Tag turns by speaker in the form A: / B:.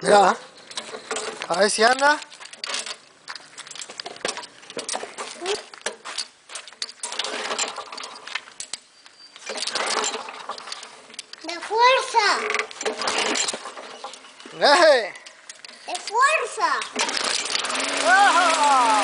A: Mirá, a ver si anda.
B: ¡De fuerza!
A: ¡Eh!
B: ¡De fuerza!
A: ¡Ah!